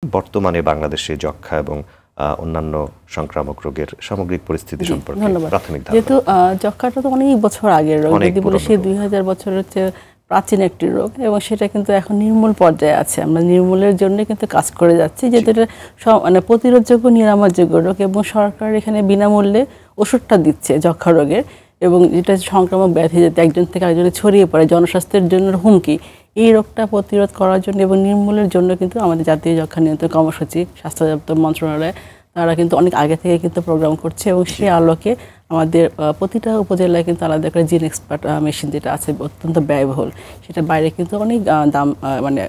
বর্তমানে বাংলাদেশে যক্ষ্মা এবং অন্যান্য সংক্রামক রোগের সামগ্রিক পরিস্থিতি সম্পর্কে প্রাথমিক ধারণা। যেহেতু যক্ষ্মাটা তো অনেক বছর আগের রোগ, যদি বলি সেই 2000 বছরের চেয়ে প্রাচীন একটি রোগ, এবং সেটা কিন্তু এখন নির্মূল পর্যায়ে আছে। আমরা নির্মূলের জন্য কিন্তু কাজ করে যাচ্ছি, যেহেতু এটা মানে প্রতিরোধযোগ্য, নিরাময়যোগ্য রোগ, এবং সরকার এখানে বিনামূল্যে ওষুধটা দিচ্ছে যক্ষ্মা রোগের। এবং যেটা সংক্রামক ব্যাধি যাতে একজন থেকে আরেকজনে ছড়িয়ে পড়ে, জনস্বাস্থ্যের জন্য হুমকি, এই রোগটা প্রতিরোধ করার জন্য এবং নির্মূলের জন্য কিন্তু আমাদের জাতীয় যক্ষ্মা নিয়ন্ত্রণ কর্মসূচি, স্বাস্থ্য দপ্তর মন্ত্রণালয়, তারা কিন্তু অনেক আগে থেকে কিন্তু প্রোগ্রাম করছে। এবং সেই আলোকে আমাদের প্রতিটা উপজেলায় কিন্তু আলাদা করে জিন এক্সপার্ট মেশিন যেটা আছে, অত্যন্ত ব্যয়বহুল, সেটা বাইরে কিন্তু অনেক দাম, মানে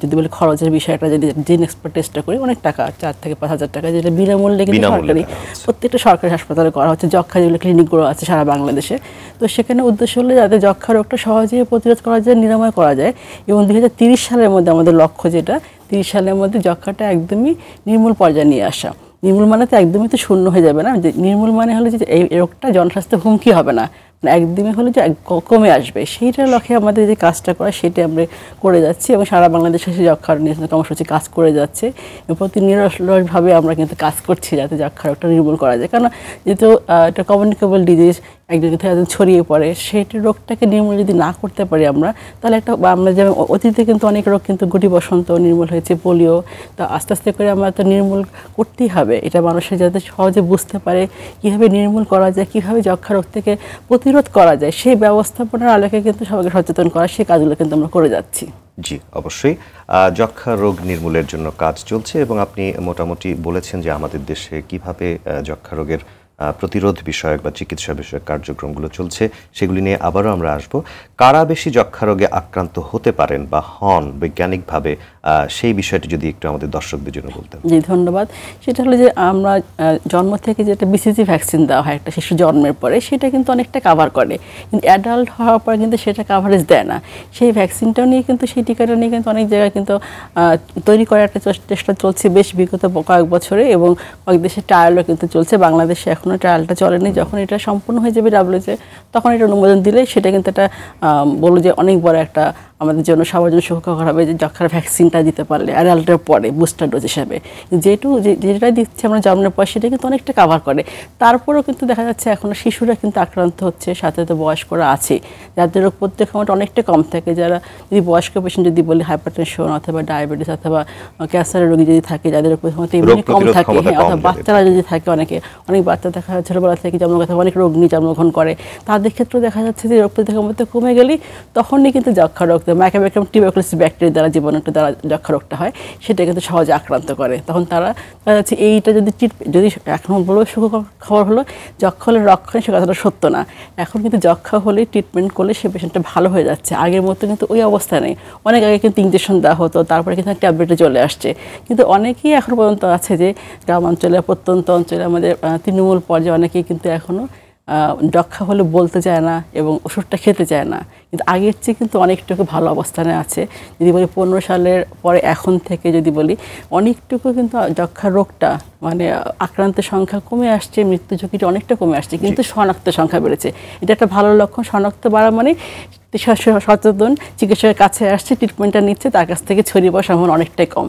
যদি বলি খরচের বিষয়টা, যদি জিন এক্সপার্ট টেস্টটা করি অনেক টাকা, 4 থেকে 5 হাজার টাকা, যেটা বিনামূল্যে কিন্তু সরকারি প্রত্যেকটা সরকারি হাসপাতালে করা হচ্ছে। যক্ষ্মা যেগুলো ক্লিনিকগুলো আছে সারা বাংলাদেশে, তো সেখানে উদ্দেশ্য হলো যাতে যক্ষ্মা রোগটা সহজেই প্রতিরোধ করা যায়, নিরাময় করা যায়। এবং 2030 সালের মধ্যে আমাদের লক্ষ্য, যেটা 30 সালের মধ্যে যক্ষ্মাটা একদমই নির্মূল পর্যায়ে নিয়ে আসা। নির্মূল মানে তো একদমই তো শূন্য হয়ে যাবে না, নির্মূল মানে হলো যে এই রোগটা জনস্বাস্থ্য হুমকি হবে না, একদমই হলো যে কমে আসবে। সেইটার লক্ষ্যে আমাদের যে কাজটা করা, সেটা আমরা করে যাচ্ছি। এবং সারা বাংলাদেশে সেই যক্ষ্মার নিয়ন্ত্রণ কর্মসূচি কাজ করে যাচ্ছে, এবং প্রতি নিরলসভাবে আমরা কিন্তু কাজ করছি যাতে যক্ষ্মা রোগটা নির্মূল করা যায়। কারণ যেহেতু এটা কমিউনিকেবল ডিজিজ, একজন থেকে একজন ছড়িয়ে পড়ে, সেই রোগটাকে নির্মূল যদি না করতে পারি আমরা, তাহলে আমরা যেমন অতীতে কিন্তু অনেক রোগ কিন্তু গুটি বসন্ত নির্মূল হয়েছে, পোলিও, তো আস্তে আস্তে করে আমরা তো নির্মূল করতেই হবে। এটা মানুষের যাতে সহজে বুঝতে পারে কীভাবে নির্মূল করা যায়, কীভাবে যক্ষ্মা রোগ থেকে প্রতিরোধ করা যায়, সেই ব্যবস্থাপনার আলোকে কিন্তু সবাইকে সচেতন করা, সেই কাজগুলো কিন্তু আমরা করে যাচ্ছি। জি, অবশ্যই যক্ষ্মা রোগ নির্মূলের জন্য কাজ চলছে, এবং আপনি মোটামুটি বলেছেন যে আমাদের দেশে কিভাবে যক্ষ্মা রোগের প্রতিরোধ বিষয়ক বা চিকিৎসা বিষয়ক কার্যক্রমগুলো চলছে, সেগুলি নিয়ে আবারও আমরা আসব। কারা বেশি যক্ষ্মা রোগে আক্রান্ত হতে পারেন বা হন বৈজ্ঞানিকভাবে, সেই বিষয়টি যদি একটু আমাদের দর্শকদের জন্য বলতেন। জি, ধন্যবাদ। সেটা হলো যে আমরা জন্ম থেকে যেটা বিসিজি ভ্যাকসিন দেওয়া হয় একটা শিশু জন্মের পরে, সেটা কিন্তু অনেকটা কাভার করে, কিন্তু অ্যাডাল্ট হওয়ার পর কিন্তু সেটা কাভারেজ দেয় না। সেই ভ্যাকসিনটাও নিয়ে কিন্তু, সেই টিকাটা নিয়ে কিন্তু অনেক জায়গায় কিন্তু তৈরি করার একটা চেষ্টা চলছে বেশ বিগত কয়েক বছরে, এবং কয়েক দেশের ট্রায়ালও কিন্তু চলছে। বাংলাদেশে এখনও ট্রায়ালটা চলেনি। যখন এটা সম্পূর্ণ হয়ে যাবে WHO, তখন এটা অনুমোদন দিলে সেটা কিন্তু একটা বলবো যে অনেক বড় একটা আমাদের জন্য, সবার জন্য সুখকর হবে যে যক্ষ্মার ভ্যাকসিনটা দিতে পারলে অ্যাডাল্টের পরে বুস্টার ডোজ হিসাবে। যেটা দিচ্ছে আমরা জন্মের পর, সেটা কিন্তু অনেকটা কাভার করে। তারপরেও কিন্তু দেখা যাচ্ছে এখনও শিশুরা কিন্তু আক্রান্ত হচ্ছে, সাথে তো বয়স্করা আছে, যাদের রোগ প্রত্যেক সময়টা অনেকটা কম থাকে। যারা যদি বয়স্ক পেশেন্ট যদি বলি, হাইপারটেনশন অথবা ডায়াবেটিস অথবা ক্যান্সারের রোগী যদি থাকে, যাদের রোগ প্রথমত এমনি কম থাকে, অথবা বাচ্চারা যদি থাকে, অনেক বাচ্চা দেখা যাচ্ছে ছোটোবেলা থেকে জন্মগত অনেক রোগ নিয়ে জন্মগ্রহণ করে, তাদের ক্ষেত্রেও দেখা যাচ্ছে যে রোগ প্রতিরোধ ক্ষমতা কমে গেলেই তখনই কিন্তু যক্ষ্মা রোগ, মাইকোব্যাকটেরিয়াম টিউবারকুলোসিস ব্যাকটেরিয়া দ্বারা, জীবাণুটা দ্বারা যক্ষ্মা রোগটা হয়, সেটা কিন্তু সহজে আক্রান্ত করে। তখন তারা দেখা যাচ্ছে এইটা যদি এখন বলবো সুখকর খবর হলো, যক্ষ্মা হলে রক্ষণ, সে কথাটা সত্য না। এখন কিন্তু যক্ষ্মা হলে ট্রিটমেন্ট করলে সে পেশেন্টটা ভালো হয়ে যাচ্ছে, আগের মতো কিন্তু ওই অবস্থা নেই। অনেক আগে কিন্তু ইঞ্জেকশন দেওয়া হতো, তারপরে কিন্তু ট্যাবলেটে চলে আসছে। কিন্তু অনেকেই এখন পর্যন্ত আছে যে গ্রাম অঞ্চলে, প্রত্যন্ত অঞ্চলে, আমাদের তৃণমূল পর্যায়ে অনেকেই কিন্তু এখনও যক্ষ্মা হলে বলতে চায় না এবং ওষুধটা খেতে চায় না। কিন্তু আগের চেয়ে কিন্তু অনেকটুকু ভালো অবস্থানে আছে। যদি বলি 15 সালের পরে এখন থেকে যদি বলি, অনেকটুকু কিন্তু যক্ষ্মা রোগটা মানে আক্রান্তের সংখ্যা কমে আসছে, মৃত্যু ঝুঁকিটা অনেকটা কমে আসছে, কিন্তু শনাক্ত সংখ্যা বেড়েছে। এটা একটা ভালো লক্ষণ। শনাক্ত বাড়া মানে সচেতন চিকিৎসকের কাছে আসছে, ট্রিটমেন্টটা নিচ্ছে, তার কাছ থেকে ছড়িয়ে পড়ার সম্ভাবনা অনেকটাই কম।